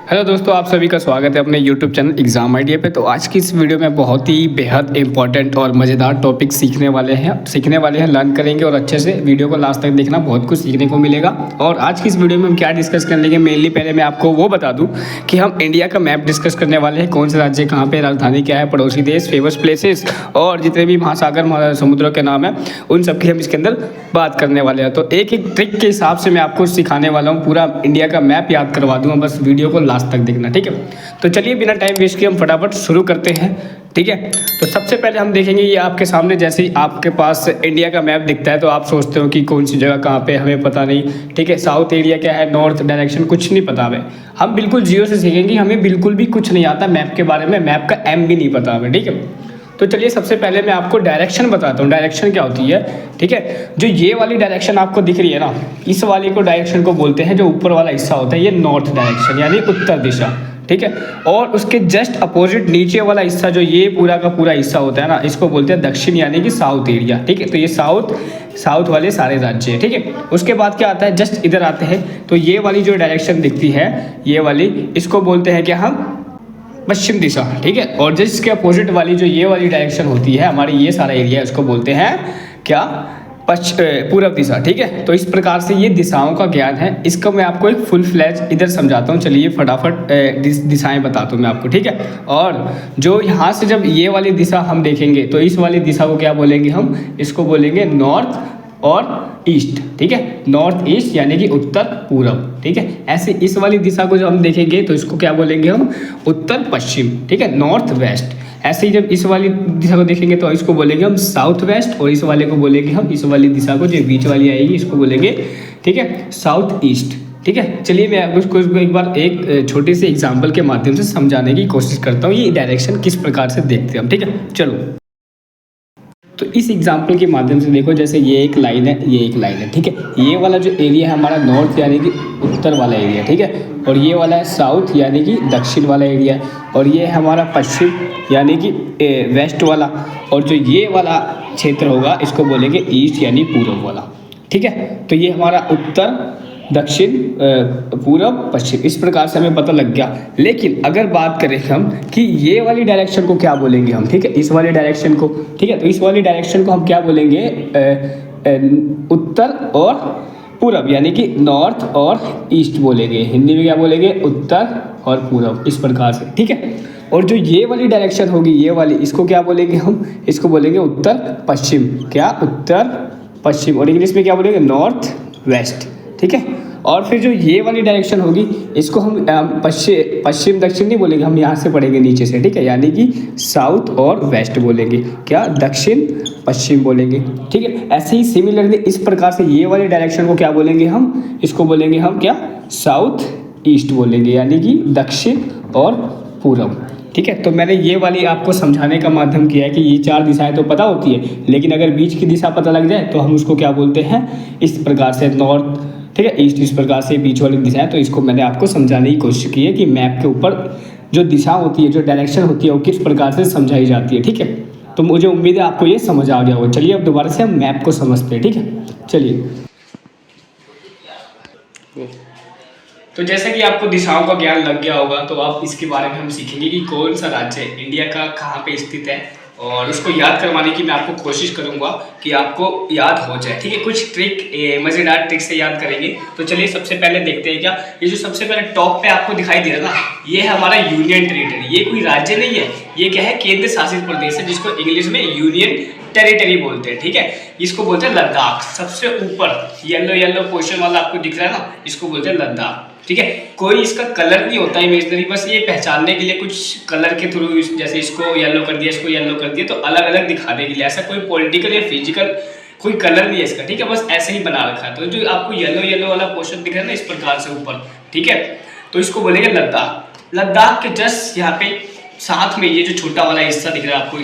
Hello दोस्तों, आप सभी का स्वागत है अपने YouTube चैनल एग्ज़ाम आइडिया पे। तो आज की इस वीडियो में बहुत ही बेहद इंपॉर्टेंट और मज़ेदार टॉपिक सीखने वाले हैं, लर्न करेंगे और अच्छे से वीडियो को लास्ट तक देखना, बहुत कुछ सीखने को मिलेगा। और आज की इस वीडियो में हम क्या डिस्कस कर लेंगे, मेनली पहले मैं आपको वो बता दूँ कि हम इंडिया का मैप डिस्कस करने वाले हैं। कौन से राज्य कहाँ पर, राजधानी क्या है, पड़ोसी देश, फेमस प्लेसेस और जितने भी महासागर समुद्रों के नाम हैं उन सब की हम इसके अंदर बात करने वाले हैं। तो एक एक ट्रिक के हिसाब से मैं आपको सिखाने वाला हूँ, पूरा इंडिया का मैप याद करवा दूँगा, बस वीडियो को लास्ट तक देखना, ठीक है। तो चलिए बिना टाइम वेस्ट किए हम फटाफट शुरू करते हैं, ठीक है। तो सबसे पहले हम देखेंगे, ये आपके सामने जैसे ही आपके पास इंडिया का मैप दिखता है तो आप सोचते हो कि कौन सी जगह कहाँ पे, हमें पता नहीं, ठीक है। साउथ एरिया क्या है, नॉर्थ डायरेक्शन कुछ नहीं पता हमें। हम बिल्कुल जीरो से सीखेंगे, हमें बिल्कुल भी कुछ नहीं आता मैप के बारे में, मैप का एम भी नहीं पता हमें, ठीक है। तो चलिए सबसे पहले मैं आपको डायरेक्शन बताता हूँ। डायरेक्शन क्या होती है, ठीक है। जो ये वाली डायरेक्शन आपको दिख रही है ना, इस वाली को डायरेक्शन को बोलते हैं, जो ऊपर वाला हिस्सा होता है ये नॉर्थ डायरेक्शन यानी उत्तर दिशा, ठीक है। और उसके जस्ट अपोजिट नीचे वाला हिस्सा, जो ये पूरा का पूरा हिस्सा होता है ना, इसको बोलते हैं दक्षिण यानी कि साउथ एरिया, ठीक है। तो ये साउथ वाले सारे राज्य है, ठीक है। उसके बाद क्या आता है, जस्ट इधर आते हैं तो ये वाली जो डायरेक्शन दिखती है, ये वाली, इसको बोलते हैं क्या हम, पश्चिम दिशा, ठीक है। और जिसके अपोजिट वाली जो ये वाली डायरेक्शन होती है, हमारी ये सारा एरिया, इसको बोलते हैं क्या, पूर्व दिशा, ठीक है। तो इस प्रकार से ये दिशाओं का ज्ञान है, इसका मैं आपको एक फुल फ्लैज इधर समझाता हूँ। चलिए फटाफट दिशाएं बताता हूँ मैं आपको, ठीक है। और जो यहाँ से जब ये वाली दिशा हम देखेंगे तो इस वाली दिशा को क्या बोलेंगे हम, इसको बोलेंगे नॉर्थ और ईस्ट, ठीक है। नॉर्थ ईस्ट यानी कि उत्तर पूरब, ठीक है। ऐसे इस वाली दिशा को जब हम देखेंगे तो इसको क्या बोलेंगे हम, उत्तर पश्चिम, ठीक है, नॉर्थ वेस्ट। ऐसे ही जब इस वाली दिशा को देखेंगे तो इसको बोलेंगे हम साउथ वेस्ट, और इस वाले को बोलेंगे हम, इस वाली दिशा को जो बीच वाली आएगी इसको बोलेंगे, ठीक है, साउथ ईस्ट, ठीक है। चलिए मैं उसको एक बार एक छोटे से एग्जाम्पल के माध्यम से समझाने की कोशिश करता हूँ, ये डायरेक्शन किस प्रकार से देखते हैं हम, ठीक है। चलो तो इस एग्जाम्पल के माध्यम से देखो, जैसे ये एक लाइन है, ये एक लाइन है, ठीक है। ये वाला जो एरिया है हमारा नॉर्थ यानी कि उत्तर वाला एरिया, ठीक है। और ये वाला है साउथ यानी कि दक्षिण वाला एरिया है। और ये है हमारा पश्चिम यानी कि वेस्ट वाला। और जो ये वाला क्षेत्र होगा इसको बोलेंगे ईस्ट यानी पूर्व वाला, ठीक है। तो ये हमारा उत्तर, दक्षिण, पूरब, पश्चिम, इस प्रकार से हमें पता लग गया। लेकिन अगर बात करें हम कि ये वाली डायरेक्शन को क्या बोलेंगे हम, ठीक है, इस वाली डायरेक्शन को, ठीक है। तो इस वाली डायरेक्शन को हम क्या बोलेंगे, उत्तर और पूरब यानी कि नॉर्थ और ईस्ट बोलेंगे। हिंदी में क्या बोलेंगे, उत्तर और पूरब, इस प्रकार से, ठीक है। और जो ये वाली डायरेक्शन होगी, ये वाली, इसको क्या बोलेंगे हम, इसको बोलेंगे उत्तर पश्चिम, क्या, उत्तर पश्चिम। और इंग्लिश में क्या बोलेंगे, नॉर्थ वेस्ट, ठीक है। और फिर जो ये वाली डायरेक्शन होगी इसको हम पश्चिम दक्षिण नहीं बोलेंगे, हम यहाँ से पढ़ेंगे नीचे से, ठीक है, यानी कि साउथ और वेस्ट बोलेंगे, क्या, दक्षिण पश्चिम बोलेंगे, ठीक है। ऐसे ही सिमिलरली इस प्रकार से ये वाली डायरेक्शन को क्या बोलेंगे हम, इसको बोलेंगे हम क्या, साउथ ईस्ट बोलेंगे, यानी कि दक्षिण और पूरब, ठीक है। तो मैंने ये वाली आपको समझाने का माध्यम किया है कि ये चार दिशाएं तो पता होती है, लेकिन अगर बीच की दिशा पता लग जाए तो हम उसको क्या बोलते हैं, इस प्रकार से नॉर्थ, ठीक है, ईस्ट, इस प्रकार से बीच वाली दिशाएं। तो इसको मैंने आपको समझाने की कोशिश की है कि मैप के ऊपर जो दिशा होती है, जो डायरेक्शन होती है, वो किस प्रकार से समझाई जाती है, ठीक है। तो मुझे उम्मीद है आपको ये समझ आ गया होगा। चलिए अब दोबारा से हम मैप को समझते हैं, ठीक है। चलिए, तो जैसे कि आपको दिशाओं का ज्ञान लग गया होगा तो आप इसके बारे में हम सीखेंगे कि कौन सा राज्य इंडिया का कहाँ पे स्थित है, और उसको याद करवाने की मैं आपको कोशिश करूंगा कि आपको याद हो जाए, ठीक है। कुछ ट्रिक, मज़ेदार ट्रिक से याद करेंगे। तो चलिए सबसे पहले देखते हैं क्या, ये जो सबसे पहले टॉप पे आपको दिखाई दे रहा है ना, ये है हमारा यूनियन टेरिटरी। ये कोई राज्य नहीं है, ये क्या है, केंद्र शासित प्रदेश है, जिसको इंग्लिश में यूनियन टेरिटरी बोलते हैं, ठीक है। इसको बोलते हैं लद्दाख। सबसे ऊपर येलो पोर्शन वाला आपको दिख रहा है ना, इसको बोलते हैं लद्दाख, ठीक है। कोई इसका कलर नहीं होता इमेजनरी, बस ये पहचानने के लिए कुछ कलर के थ्रू, जैसे इसको येलो कर दिया, इसको येलो कर दिया, तो अलग अलग दिखाने के लिए, ऐसा कोई पॉलिटिकल या फिजिकल कोई कलर नहीं है इसका, ठीक है, बस ऐसे ही बना रखा है। तो जो आपको येलो वाला पोर्शन दिख रहा है ना, इस प्रकार से ऊपर, ठीक है, तो इसको बोलेंगे लद्दाख। लद्दाख के जस्ट यहाँ पे साथ में ये जो छोटा वाला हिस्सा दिख रहा है आपको,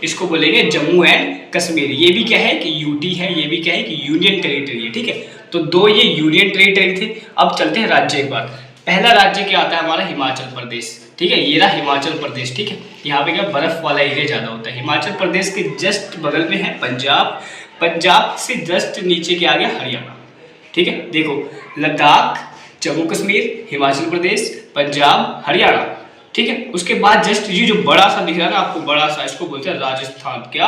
इसको बोलेंगे जम्मू एंड कश्मीर। ये भी क्या है कि यूटी है, ये भी क्या है कि यूनियन टेरिटरी है, ठीक है। तो दो ये यूनियन टेरिटरी थे। अब चलते हैं राज्य एक बार। पहला राज्य क्या आता है हमारा, हिमाचल प्रदेश, ठीक है। ये रहा हिमाचल प्रदेश, ठीक है। यहाँ पे क्या बर्फ वाला एरिया ज्यादा होता है। हिमाचल प्रदेश के जस्ट बगल में है पंजाब, पंजाब से जस्ट नीचे के आगे हरियाणा, ठीक है। देखो लद्दाख जम्मू कश्मीर, हिमाचल प्रदेश, पंजाब, हरियाणा। ठीक है, उसके बाद जस्ट ये जो बड़ा सा दिख रहा है ना आपको, बड़ा सा, इसको बोलते हैं राजस्थान। क्या?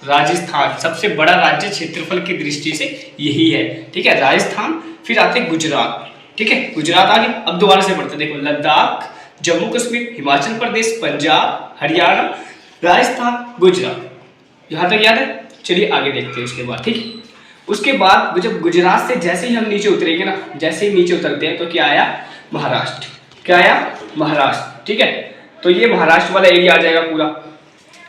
राजस्थान सबसे बड़ा राज्य क्षेत्रफल की दृष्टि से यही है। ठीक है, राजस्थान। फिर आते गुजरात। ठीक है, गुजरात आगे। अब दोबारा से पढ़ते, देखो लद्दाख, जम्मू कश्मीर, हिमाचल प्रदेश, पंजाब, हरियाणा, राजस्थान, गुजरात। यहाँ तक याद है? चलिए आगे देखते हैं उसके बाद। ठीक है, उसके बाद जब गुजरात से जैसे ही हम नीचे उतरेंगे ना, जैसे ही नीचे उतरते हैं तो क्या आया? महाराष्ट्र। क्या आया? महाराष्ट्र। ठीक है, तो ये महाराष्ट्र वाला एरिया आ जाएगा पूरा।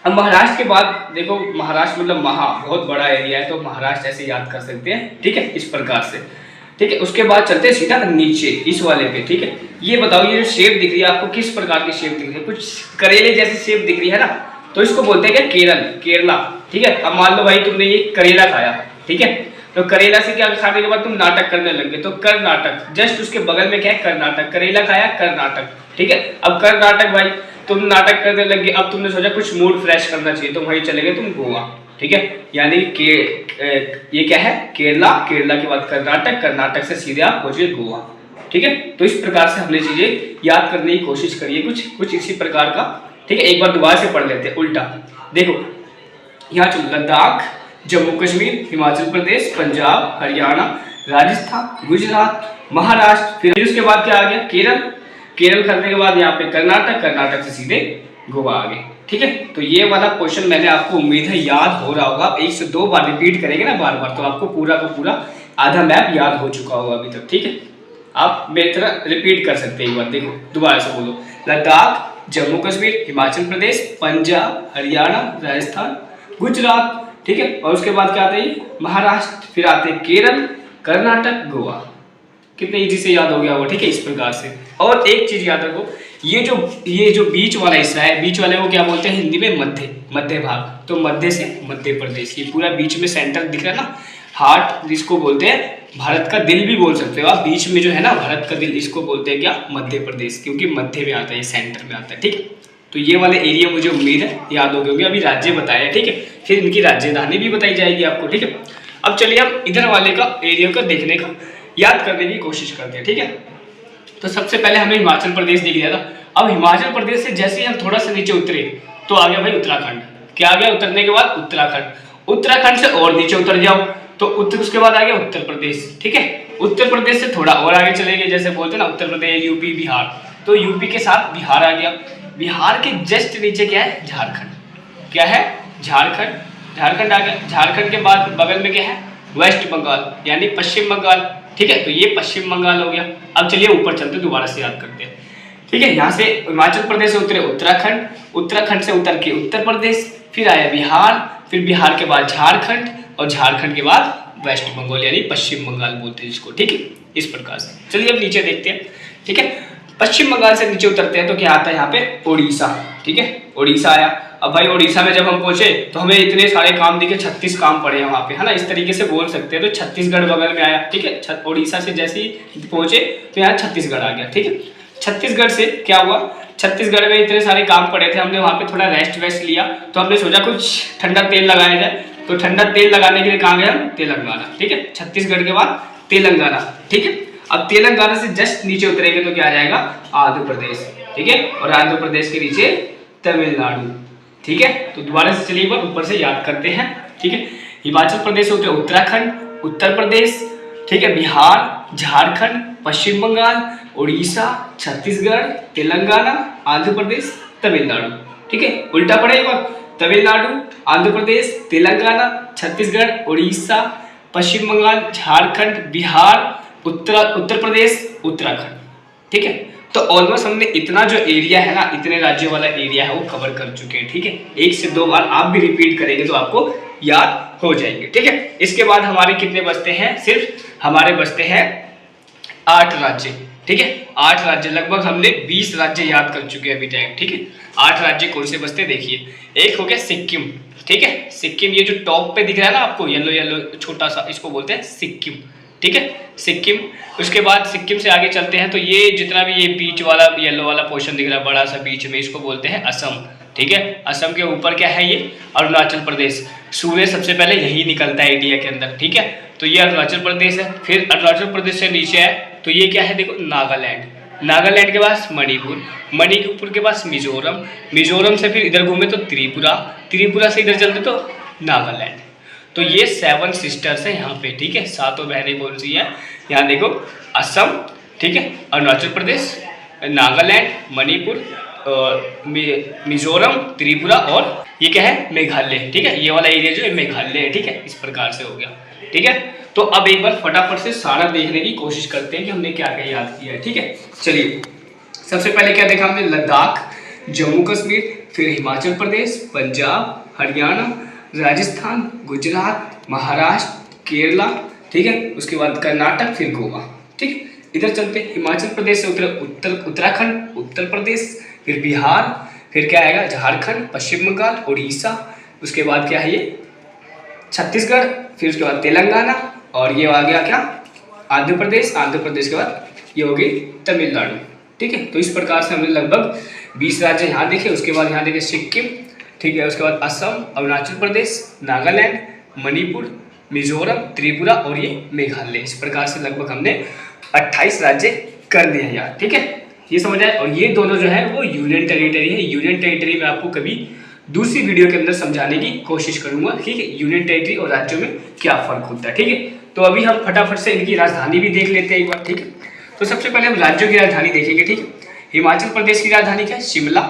अब महाराष्ट्र के बाद देखो, महाराष्ट्र मतलब बहुत बड़ा एरिया है, तो महाराष्ट्र ऐसे याद कर सकते हैं। ठीक है, इस प्रकार से। ठीक है, उसके बाद चलते हैं सीधा नीचे इस वाले पे। ठीक है, ये बताओ, ये जो शेप दिख रही है आपको, किस प्रकार की शेप दिख रही है? कुछ करेले जैसी शेप दिख रही है ना, तो इसको बोलते हैं क्या? केरल, केरला। ठीक है, अब मान लो भाई तुमने ये करेला खाया। ठीक है, तो करेला से क्या खाने के बाद तुम नाटक करने लगे, तो कर्नाटक। जस्ट उसके बगल में क्या है? कर्नाटक। करेला खाया, कर्नाटक। ठीक है, अब कर्नाटक भाई तुम नाटक करने लगे, अब तुमने सोचा कुछ मूड फ्रेश करना चाहिए, तो वहीं चले गए तुम गोवा। ठीक है, यानी ये क्या है? केरला। केरला के बाद कर्नाटक, कर्नाटक से सीधे आप पहुंचे गोवा। ठीक है, तो इस प्रकार से हमने चीजें याद करने की कोशिश करिए, कुछ इसी प्रकार का। ठीक है, एक बार दोबारा से पढ़ लेते हैं उल्टा। देखो यहाँ चलो, लद्दाख, जम्मू कश्मीर, हिमाचल प्रदेश, पंजाब, हरियाणा, राजस्थान, गुजरात, महाराष्ट्र। फिर उसके बाद क्या आ गया? केरल। केरल करने के बाद यहाँ पे कर्नाटक, कर्नाटक से सीधे गोवा आ गए। ठीक है, तो ये वाला क्वेश्चन मैंने आपको उम्मीद है याद हो रहा होगा। 1 से 2 बार रिपीट करेंगे ना बार बार, तो आपको पूरा का पूरा आधा मैप याद हो चुका होगा अभी तक। ठीक है, आप मेरी तरह रिपीट कर सकते हैं एक बार। देखो दोबारा से बोलो, लद्दाख, जम्मू कश्मीर, हिमाचल प्रदेश, पंजाब, हरियाणा, राजस्थान, गुजरात। ठीक है, और उसके बाद क्या आता है? महाराष्ट्र। फिर आते हैं केरल, कर्नाटक, गोवा। कितने इजी से याद हो गया होगा। ठीक है, इस प्रकार से। और एक चीज याद रखो, ये जो बीच वाला हिस्सा है, बीच वाले को क्या बोलते हैं हिंदी में? मध्य भाग। तो मध्य से मध्य प्रदेश, ये पूरा बीच में सेंटर दिख रहा है ना, हार्ट जिसको बोलते हैं, भारत का दिल भी बोल सकते हो आप। बीच में जो है ना भारत का दिल, इसको बोलते हैं क्या? मध्य प्रदेश, क्योंकि मध्य में आता है, सेंटर में आता है। ठीक है, तो ये वाले एरिया मुझे उम्मीद है याद हो गए। अभी राज्य बताया, ठीक है, फिर इनकी राजधानी भी बताई जाएगी आपको। ठीक है, अब चलिए हम इधर वाले का एरिया को देखने का याद करने की कोशिश करते हैं। ठीक है, तो सबसे पहले हमें हिमाचल प्रदेश दिख गया था। अब हिमाचल प्रदेश से जैसे ही हम थोड़ा सा नीचे उतरे तो आ गया भाई उत्तराखंड। क्या आ गया? उतरने के बाद उत्तराखंड। उत्तराखंड से और नीचे उतर जाओ तो उसके बाद आ गया उत्तर प्रदेश। ठीक है, उत्तर प्रदेश से थोड़ा और आगे चले गए, जैसे बोलते हैं ना उत्तर प्रदेश, यूपी, बिहार, तो यूपी के साथ बिहार आ गया। बिहार के जस्ट नीचे क्या है? झारखंड। क्या है? झारखंड। झारखंड आ गया। झारखंड के बाद बगल में क्या है? वेस्ट बंगाल, यानी पश्चिम बंगाल। ठीक है, तो ये पश्चिम बंगाल हो गया। अब चलिए ऊपर चलते, दोबारा से याद करते हैं। ठीक है, यहाँ से हिमाचल प्रदेश से उतरे उत्तराखंड, उत्तराखंड से उतर के उत्तर प्रदेश, फिर आया बिहार, फिर बिहार के बाद झारखंड, और झारखंड के बाद वेस्ट बंगाल, यानी पश्चिम बंगाल बोलते हैं जिसको। ठीक है, इस प्रकार से। चलिए अब नीचे देखते हैं। ठीक है, पश्चिम बंगाल से नीचे उतरते हैं तो क्या आता है यहाँ पे? उड़ीसा। ठीक है, उड़ीसा आया। अब भाई उड़ीसा में जब हम पहुंचे तो हमें इतने सारे काम दिखे, 36 काम पड़े हैं वहाँ पे, है ना, इस तरीके से बोल सकते हैं। तो छत्तीसगढ़ बगल में आया। ठीक है, उड़ीसा से जैसे ही पहुंचे तो यहाँ छत्तीसगढ़ आ गया। ठीक है, छत्तीसगढ़ से क्या हुआ? छत्तीसगढ़ में इतने सारे काम पड़े थे, हमने वहाँ पे थोड़ा रेस्ट वेस्ट लिया, तो हमने सोचा कुछ ठंडा तेल लगाया जाए, तो ठंडा तेल लगाने के लिए कहाँ गए हम? तेलंगाना। ठीक है, छत्तीसगढ़ के बाद तेलंगाना। ठीक है, अब तेलंगाना से जस्ट नीचे उतरेंगे तो क्या आ जाएगा? आंध्र प्रदेश। ठीक है, और आंध्र प्रदेश के नीचे तमिलनाडु। ठीक है, तो दोबारा से चलिए एक बार ऊपर से याद करते हैं। ठीक है, हिमाचल प्रदेश से उतरे उत्तराखंड, उत्तर प्रदेश, ठीक है, बिहार, झारखंड, पश्चिम बंगाल, उड़ीसा, छत्तीसगढ़, तेलंगाना, आंध्र प्रदेश, तमिलनाडु। ठीक है, उल्टा पड़े एक बार, तमिलनाडु, आंध्र प्रदेश, तेलंगाना, छत्तीसगढ़, उड़ीसा, पश्चिम बंगाल, झारखंड, बिहार, उत्तर प्रदेश, उत्तराखंड। ठीक है, तो ऑलमोस्ट हमने इतना जो एरिया है ना, इतने राज्यों वाला एरिया है वो कवर कर चुके हैं। ठीक है, 1 से 2 बार आप भी रिपीट करेंगे तो आपको याद हो जाएंगे। ठीक है, इसके बाद हमारे कितने बचते हैं? सिर्फ हमारे बचते हैं 8 राज्य। ठीक है, 8 राज्य, लगभग हमने 20 राज्य याद कर चुके हैं अभी तक। ठीक है, 8 राज्य कौन से बचते देखिए। एक हो गया सिक्किम। ठीक है, सिक्किम, ये जो टॉप पे दिख रहा है ना आपको, येलो येलो छोटा सा, इसको बोलते हैं सिक्किम। ठीक है, सिक्किम। उसके बाद सिक्किम से आगे चलते हैं तो ये जितना भी ये बीच वाला येलो वाला पोर्शन दिख रहा है बड़ा सा बीच में, इसको बोलते हैं असम। ठीक है, असम के ऊपर क्या है? ये अरुणाचल प्रदेश। सूर्य सबसे पहले यही निकलता है इंडिया के अंदर। ठीक है, तो ये अरुणाचल प्रदेश है। फिर अरुणाचल प्रदेश से नीचे है तो ये क्या है, देखो नागालैंड, नागालैंड के पास मणिपुर, मणिपुर के पास मिजोरम, मिजोरम से फिर इधर घूमे तो त्रिपुरा, त्रिपुरा से इधर चलते तो नागालैंड। तो ये 7 सिस्टर्स हैं यहाँ पे, ठीक है। 7 बहनें कौन सी हैं, यहाँ देखो असम, ठीक है, अरुणाचल प्रदेश, नागालैंड, मणिपुर, मिजोरम, त्रिपुरा और ये क्या है, मेघालय, ठीक है। ये वाला एरिया जो है मेघालय है, ठीक है। इस प्रकार से हो गया, ठीक है। तो अब एक बार फटाफट से सारा देखने की कोशिश करते हैं कि हमने क्या क्या याद किया है, ठीक है। चलिए, सबसे पहले क्या देखा हमने, लद्दाख, जम्मू कश्मीर, फिर हिमाचल प्रदेश, पंजाब, हरियाणा, राजस्थान, गुजरात, महाराष्ट्र, केरला, ठीक है। उसके बाद कर्नाटक, फिर गोवा, ठीक है। इधर चलते हिमाचल प्रदेश से उत्तराखंड, उत्तर प्रदेश, फिर बिहार, फिर क्या आएगा, झारखंड, पश्चिम बंगाल, उड़ीसा, उसके बाद क्या है ये छत्तीसगढ़, फिर उसके बाद तेलंगाना, और ये आ गया क्या, आंध्र प्रदेश, आंध्र प्रदेश के बाद ये हो गई तमिलनाडु, ठीक है। तो इस प्रकार से हमने लगभग 20 राज्य यहाँ देखे। उसके बाद यहाँ देखे सिक्किम, ठीक है। उसके बाद असम, अरुणाचल प्रदेश, नागालैंड, मणिपुर, मिजोरम, त्रिपुरा और ये मेघालय। इस प्रकार से लगभग हमने 28 राज्य कर दिए हैं यार, ठीक है। ये समझ आए। और ये दोनों जो है वो यूनियन टेरिटरी है। यूनियन टेरिटरी में आपको कभी दूसरी वीडियो के अंदर समझाने की कोशिश करूंगा, ठीक है, यूनियन टेरिटरी और राज्यों में क्या फर्क होता है, ठीक है। तो अभी हम फटाफट से इनकी राजधानी भी देख लेते हैं एक बार, ठीक है। तो सबसे पहले हम राज्यों की राजधानी देखेंगे, ठीक है। हिमाचल प्रदेश की राजधानी क्या है, शिमला,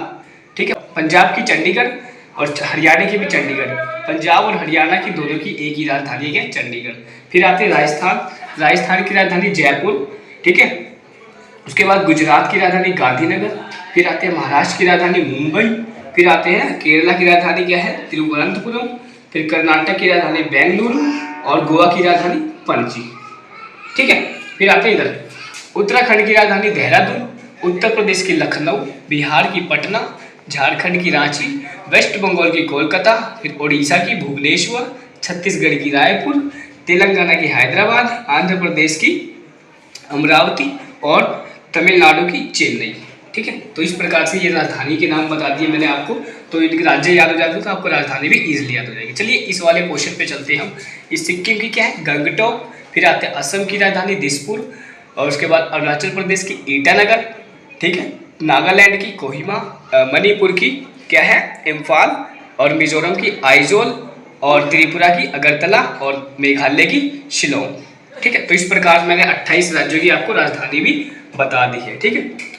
ठीक है। पंजाब की चंडीगढ़ और हरियाणा की भी चंडीगढ़। पंजाब और हरियाणा की दोनों की एक ही राजधानी है, चंडीगढ़। फिर आते हैं राजस्थान, राजस्थान की राजधानी जयपुर, ठीक है। उसके बाद गुजरात की राजधानी गांधीनगर, फिर आते हैं महाराष्ट्र की राजधानी मुंबई, फिर आते हैं केरला की राजधानी क्या है, तिरुवनंतपुरम, फिर कर्नाटक की राजधानी बेंगलुरु और गोवा की राजधानी पणजी, ठीक है। फिर आते हैं इधर उत्तराखंड की राजधानी देहरादून, उत्तर प्रदेश की लखनऊ, बिहार की पटना, झारखंड की रांची, वेस्ट बंगाल की कोलकाता, फिर उड़ीसा की भुवनेश्वर, छत्तीसगढ़ की रायपुर, तेलंगाना की हैदराबाद, आंध्र प्रदेश की अमरावती और तमिलनाडु की चेन्नई, ठीक है। तो इस प्रकार से ये राजधानी के नाम बता दिए मैंने आपको। तो इनके राज्य याद हो जाते हैं तो आपको राजधानी भी इजीली याद हो जाएगी। चलिए इस वाले क्वेश्चन पे चलते हैं हम। इस सिक्किम की क्या है, गंगटोक, फिर आते हैं असम की राजधानी दिसपुर, और उसके बाद अरुणाचल प्रदेश की ईटानगर, ठीक है, नागालैंड की कोहिमा, मणिपुर की क्या है, इम्फाल, और मिजोरम की आइजोल, और त्रिपुरा की अगरतला, और मेघालय की शिलोंग, ठीक है। तो इस प्रकार मैंने 28 राज्यों की आपको राजधानी भी बता दी है, ठीक है।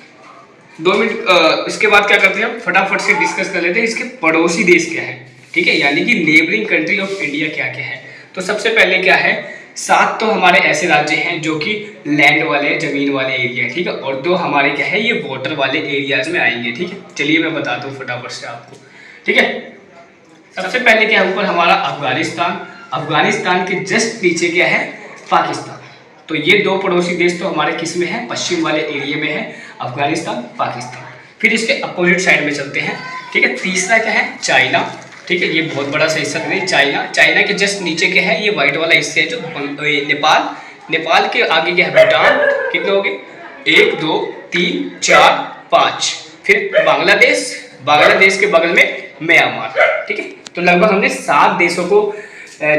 2 मिनट इसके बाद क्या करते हैं हम फटाफट से डिस्कस कर लेते हैं इसके पड़ोसी देश क्या है, ठीक है, यानी कि नेबरिंग कंट्री ऑफ इंडिया क्या क्या है। तो सबसे पहले क्या है, 7 तो हमारे ऐसे राज्य हैं जो कि लैंड वाले, जमीन वाले एरिया, ठीक है, और 2 हमारे क्या है, ये वाटर वाले एरियाज में आएंगे, ठीक है। चलिए मैं बताता हूँ फटाफट से आपको, ठीक है। सबसे पहले क्या है, ऊपर हमारा अफगानिस्तान, अफगानिस्तान के जस्ट नीचे क्या है, पाकिस्तान। तो ये 2 पड़ोसी देश तो हमारे किस में है, पश्चिम वाले एरिया में है, अफगानिस्तान, पाकिस्तान। फिर इसके अपोजिट साइड में चलते हैं, ठीक है। तीसरा क्या है, चाइना, ठीक है, ये बहुत बड़ा सा हिस्सा नहीं, चाइना। चाइना के जस्ट नीचे क्या है, ये व्हाइट वाला हिस्सा है जो नेपाल, नेपाल के आगे क्या है, भूटान। कितने हो गए, 1 2 3 4 5। फिर बांग्लादेश, बांग्लादेश के बगल में म्यांमार, ठीक है। तो लगभग हमने 7 देशों को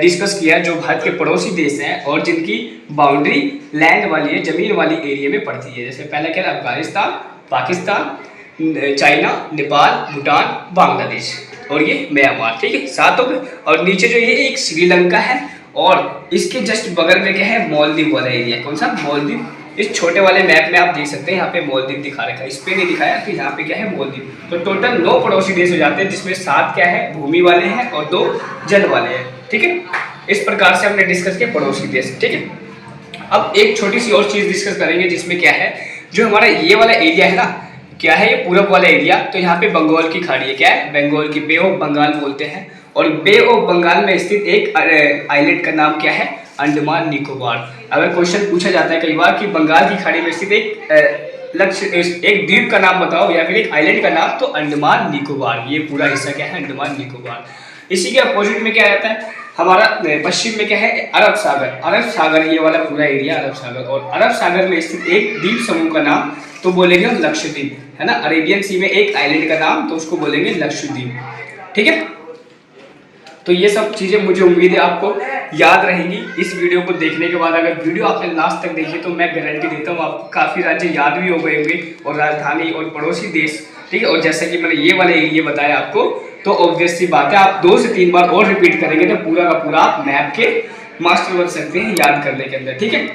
डिस्कस किया जो भारत के पड़ोसी देश हैं और जिनकी बाउंड्री लैंड वाली है, जमीन वाली एरिया में पड़ती है। जैसे पहला क्या है, अफगानिस्तान, पाकिस्तान, चाइना, नेपाल, भूटान, बांग्लादेश और ये म्यांमार, ठीक है, 7 हो गए। और नीचे जो ये एक श्रीलंका है और इसके जस्ट बगल में क्या है, मालदीव वाला एरिया। कौन सा, मालदीव। इस छोटे वाले मैप में आप देख सकते हैं, यहाँ पे मालदीव दिखा रखा है, इस पे नहीं दिखाया, तो यहाँ पे क्या है, मालदीव। तो टोटल 9 पड़ोसी देश हो जाते हैं, जिसमें 7 क्या है, भूमि वाले हैं और 2 जल वाले हैं, ठीक है। इस प्रकार से हमने डिस्कस किया पड़ोसी देश, ठीक है। अब एक छोटी सी और चीज डिस्कस करेंगे, जिसमें क्या है, जो हमारा ये वाला एरिया है ना, क्या है, ये पूरब वाला एरिया। तो यहाँ पे बंगाल की खाड़ी है, क्या है, बंगाल की, बे ऑफ बंगाल बोलते हैं। और बे ऑफ बंगाल में स्थित एक आइलैंड का नाम क्या है, अंडमान निकोबार। अगर क्वेश्चन पूछा जाता है कई बार कि बंगाल की खाड़ी में स्थित एक द्वीप का नाम बताओ या फिर एक आइलैंड का नाम, तो अंडमान निकोबार, ये पूरा हिस्सा क्या है, अंडमान निकोबार। इसी के अपोजिट में क्या रहता है, हमारा पश्चिम में क्या है, अरब सागर, अरब सागर, ये वाला पूरा एरिया अरब सागर। और अरब सागर में स्थित एक द्वीप समूह का नाम तो बोलेंगे हम लक्षद्वीप, है ना। अरेबियन सी में एक आइलैंड का नाम तो उसको बोलेंगे लक्षद्वीप, ठीक है। तो ये सब चीजें मुझे उम्मीद है आपको याद रहेंगी। इस वीडियो को देखने के बाद अगर वीडियो आपने लास्ट तक देखी तो मैं गारंटी देता हूँ आपको काफ़ी राज्य याद भी हो गए होंगे और राजधानी और पड़ोसी देश, ठीक है। और जैसे कि मैंने ये वाले एरिया बताया आपको, तो ऑब्वियस सी बात है आप 2 से 3 बार और रिपीट करेंगे तो पूरा का पूरा आप मैप के मास्टर बन सकते हैं याद करने के अंदर, ठीक है।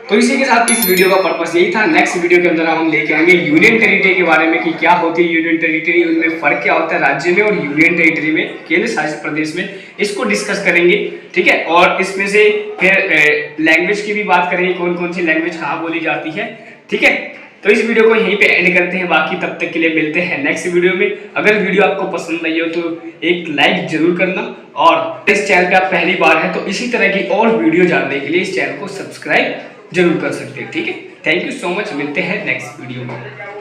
तो इसी के साथ इस वीडियो का पर्पस यही था। नेक्स्ट वीडियो के अंदर हम लेके आएंगे यूनियन टेरिटरी के बारे में कि क्या होती है यूनियन टेरिटरी, उनमें फर्क क्या होता है राज्य में और यूनियन टेरिटरी में, केंद्र शासित प्रदेश में, इसको डिस्कस करेंगे, ठीक है। और इसमें से फिर लैंग्वेज की भी बात करेंगे, कौन कौन सी लैंग्वेज कहाँ बोली जाती है, ठीक है। तो इस वीडियो को यहीं पे एंड करते हैं, बाकी तब तक के लिए मिलते हैं नेक्स्ट वीडियो में। अगर वीडियो आपको पसंद आई हो तो एक लाइक जरूर करना, और इस चैनल पे आप पहली बार हैं तो इसी तरह की और वीडियो जानने के लिए इस चैनल को सब्सक्राइब जरूर कर सकते हैं, ठीक है। थैंक यू सो मच, मिलते हैं नेक्स्ट वीडियो में।